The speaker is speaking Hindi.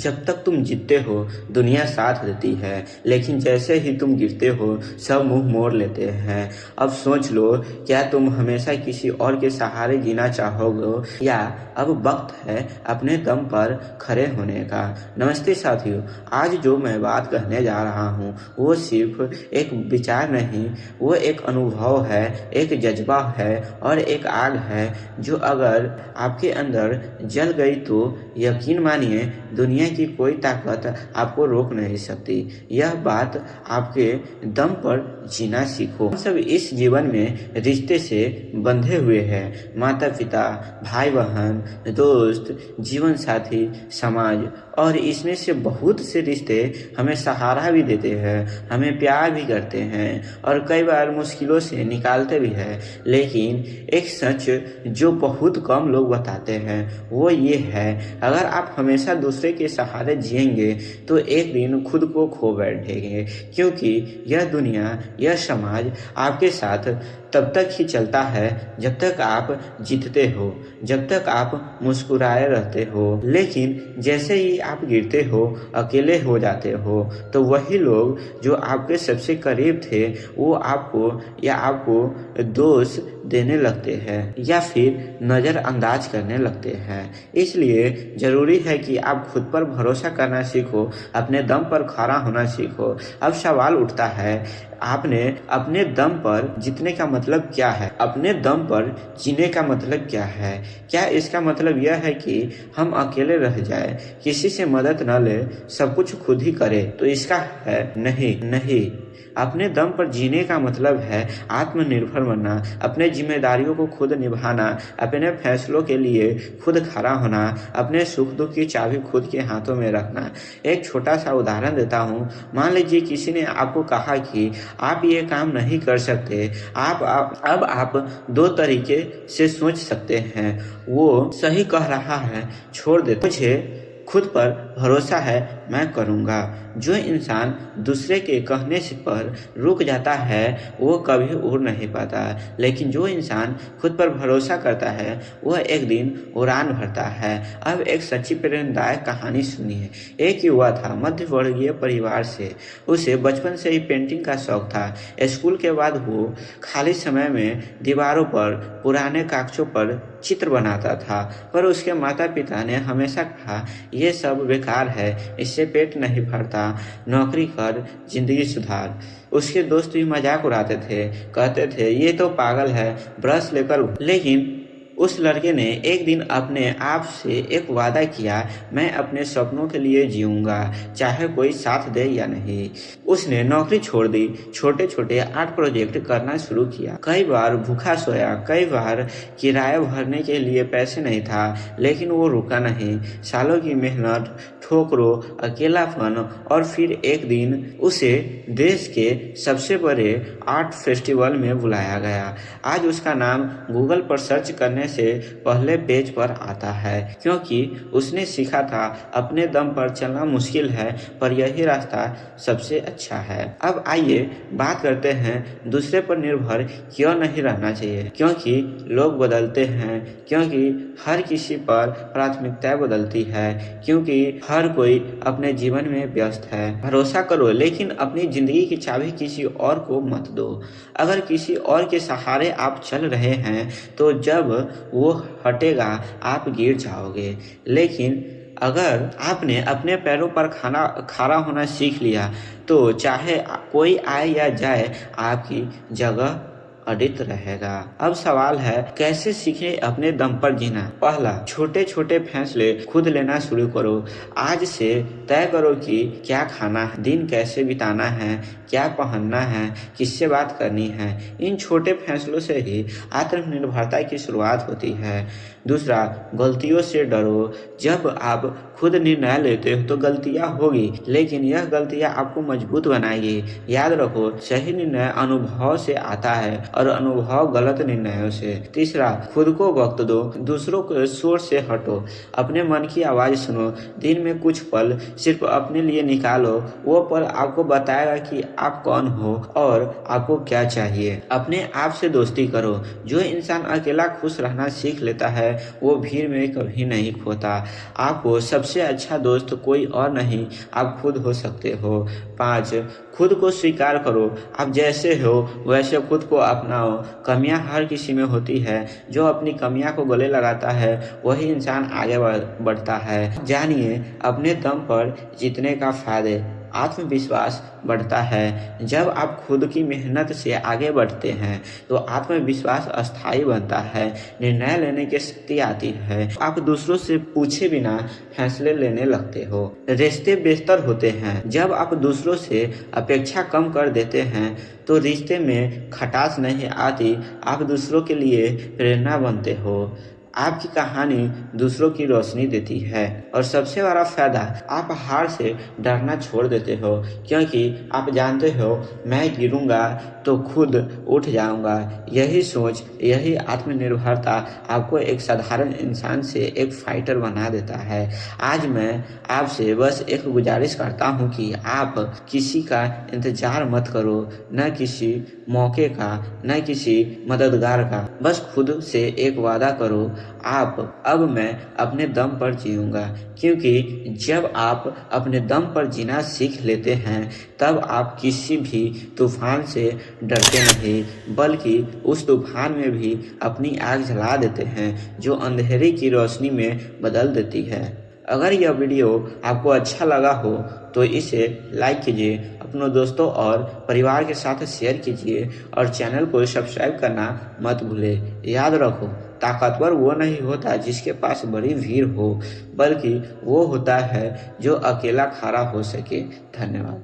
जब तक तुम जीतते हो दुनिया साथ देती है, लेकिन जैसे ही तुम गिरते हो सब मुंह मोड़ लेते हैं। अब सोच लो, क्या तुम हमेशा किसी और के सहारे जीना चाहोगे या अब वक्त है अपने दम पर खड़े होने का। नमस्ते साथियों, आज जो मैं बात कहने जा रहा हूँ वो सिर्फ एक विचार नहीं, वो एक अनुभव है, एक जज्बा है और एक आग है जो अगर आपके अंदर जल गई तो यकीन मानिए दुनिया की कोई ताकत आपको रोक नहीं सकती। यह बात आपके दम पर जीना सीखो। हम सब इस जीवन में रिश्ते से बंधे हुए हैं, माता पिता, भाई बहन, दोस्त, जीवन साथी, समाज, और इसमें से बहुत से रिश्ते हमें सहारा भी देते हैं, हमें प्यार भी करते हैं और कई बार मुश्किलों से निकालते भी हैं। लेकिन एक सच जो बहुत कम लोग बताते हैं वो ये है, अगर आप हमेशा दूसरे के सहारे जिएंगे तो एक दिन खुद को खो बैठेंगे, क्योंकि यह दुनिया, यह समाज आपके साथ तब तक ही चलता है जब तक आप जीतते हो, जब तक आप मुस्कुराए रहते हो। लेकिन जैसे ही आप गिरते हो, अकेले हो जाते हो, तो वही लोग जो आपके सबसे करीब थे वो आपको दोष देने लगते हैं या फिर नज़रअंदाज करने लगते हैं। इसलिए ज़रूरी है कि आप खुद पर भरोसा करना सीखो, अपने दम पर खड़ा होना सीखो। अब सवाल उठता है, आपने अपने दम पर जीतने का मतलब क्या है? अपने दम पर जीने का मतलब क्या है? क्या इसका मतलब यह है कि हम अकेले रह जाए, किसी से मदद न ले, सब कुछ खुद ही करे? तो इसका है नहीं। अपने दम पर जीने का मतलब है आत्मनिर्भर बनना, अपने जिम्मेदारियों को खुद निभाना, अपने फैसलों के लिए खुद खड़ा होना, अपने सुख दुख की चाबी खुद के हाथों में रखना। एक छोटा सा उदाहरण देता हूँ। मान लीजिए किसी ने आपको कहा कि आप ये काम नहीं कर सकते। अब आप दो तरीके से सोच सकते हैं, वो सही कह रहा है, छोड़ दे, मुझे खुद पर भरोसा है, मैं करूँगा। जो इंसान दूसरे के कहने से पर रुक जाता है वो कभी उड़ नहीं पाता, लेकिन जो इंसान खुद पर भरोसा करता है वह एक दिन उड़ान भरता है। अब एक सच्ची प्रेरणादायक कहानी सुनिए। एक युवा था मध्य वर्गीय परिवार से, उसे बचपन से ही पेंटिंग का शौक था। स्कूल के बाद वो खाली समय में दीवारों पर, पुराने कागजों पर चित्र बनाता था, पर उसके माता पिता ने हमेशा कहा ये सब बेकार है, इससे पेट नहीं भरता, नौकरी कर, जिंदगी सुधार। उसके दोस्त भी मजाक उड़ाते थे, कहते थे ये तो पागल है, ब्रश लेकर। लेकिन उस लड़के ने एक दिन अपने आप से एक वादा किया, मैं अपने सपनों के लिए जीऊंगा, चाहे कोई साथ दे या नहीं। उसने नौकरी छोड़ दी, छोटे छोटे आर्ट प्रोजेक्ट करना शुरू किया। कई बार भूखा सोया, कई बार किराया भरने के लिए पैसे नहीं था, लेकिन वो रुका नहीं। सालों की मेहनत, ठोकरों, अकेलापन, और फिर एक दिन उसे देश के सबसे बड़े आर्ट फेस्टिवल में बुलाया गया। आज उसका नाम गूगल पर सर्च करने से पहले पेज पर आता है, क्योंकि उसने सीखा था अपने दम पर चलना मुश्किल है, पर यही रास्ता सबसे अच्छा है। अब आइए बात करते हैं दूसरे पर निर्भर क्यों नहीं रहना चाहिए। क्योंकि लोग बदलते हैं, क्योंकि हर किसी पर प्राथमिकताएं बदलती है, क्योंकि हर कोई अपने जीवन में व्यस्त है। भरोसा करो, लेकिन अपनी जिंदगी की चाबी किसी और को मत दो। अगर किसी और के सहारे आप चल रहे हैं तो जब वो हटेगा आप गिर जाओगे। लेकिन अगर आपने अपने पैरों पर खड़ा होना सीख लिया तो चाहे कोई आए या जाए आपकी जगह अडित रहेगा। अब सवाल है, कैसे सीखें अपने दम पर जीना? पहला, छोटे छोटे फैसले खुद लेना शुरू करो। आज से तय करो कि क्या खाना है, दिन कैसे बिताना है, क्या पहनना है, किससे बात करनी है। इन छोटे फैसलों से ही आत्मनिर्भरता की शुरुआत होती है। दूसरा, गलतियों से डरो। जब आप खुद निर्णय लेते हो तो गलतियां होगी, लेकिन यह गलतियां आपको मजबूत बनाएगी। याद रखो, सही निर्णय अनुभव से आता है और अनुभव गलत निर्णयों से। तीसरा, खुद को वक्त दो, दूसरों के शोर से हटो, अपने मन की आवाज सुनो। दिन में कुछ पल सिर्फ अपने लिए निकालो, वो पल आपको बताएगा कि आप कौन हो और आपको क्या चाहिए। अपने आप से दोस्ती करो। जो इंसान अकेला खुश रहना सीख लेता है वो भीड़ में कभी नहीं खोता। आपको सबसे अच्छा दोस्त कोई और नहीं, आप खुद हो सकते हो। 5, खुद को स्वीकार करो। आप जैसे हो वैसे खुद को अपनाओ। कमियां हर किसी में होती है। जो अपनी कमियां को गले लगाता है वही इंसान आगे बढ़ता है। जानिए अपने दम पर जीतने का फायदे। आत्मविश्वास बढ़ता है। जब आप खुद की मेहनत से आगे बढ़ते हैं तो आत्मविश्वास अस्थायी बनता है। निर्णय लेने की शक्ति आती है। आप दूसरों से पूछे बिना फैसले लेने लगते हो। रिश्ते बेहतर होते हैं। जब आप दूसरों से अपेक्षा कम कर देते हैं तो रिश्ते में खटास नहीं आती। आप दूसरों के लिए प्रेरणा बनते हो। आपकी कहानी दूसरों की रोशनी देती है। और सबसे बड़ा फायदा, आप हार से डरना छोड़ देते हो, क्योंकि आप जानते हो मैं गिरूंगा तो खुद उठ जाऊंगा। यही सोच, यही आत्मनिर्भरता आपको एक साधारण इंसान से एक फाइटर बना देता है। आज मैं आपसे बस एक गुजारिश करता हूं कि आप किसी का इंतजार मत करो, न किसी मौके का, न किसी मददगार का। बस खुद से एक वादा करो, अब मैं अपने दम पर जीऊंगा। क्योंकि जब आप अपने दम पर जीना सीख लेते हैं तब आप किसी भी तूफान से डरते नहीं, बल्कि उस तूफान में भी अपनी आग जला देते हैं जो अंधेरे की रोशनी में बदल देती है। अगर यह वीडियो आपको अच्छा लगा हो तो इसे लाइक कीजिए, अपनों दोस्तों और परिवार के साथ शेयर कीजिए और चैनल को सब्सक्राइब करना मत भूलें। याद रखो, ताकतवर वो नहीं होता जिसके पास बड़ी भीड़ हो, बल्कि वो होता है जो अकेला खड़ा हो सके। धन्यवाद।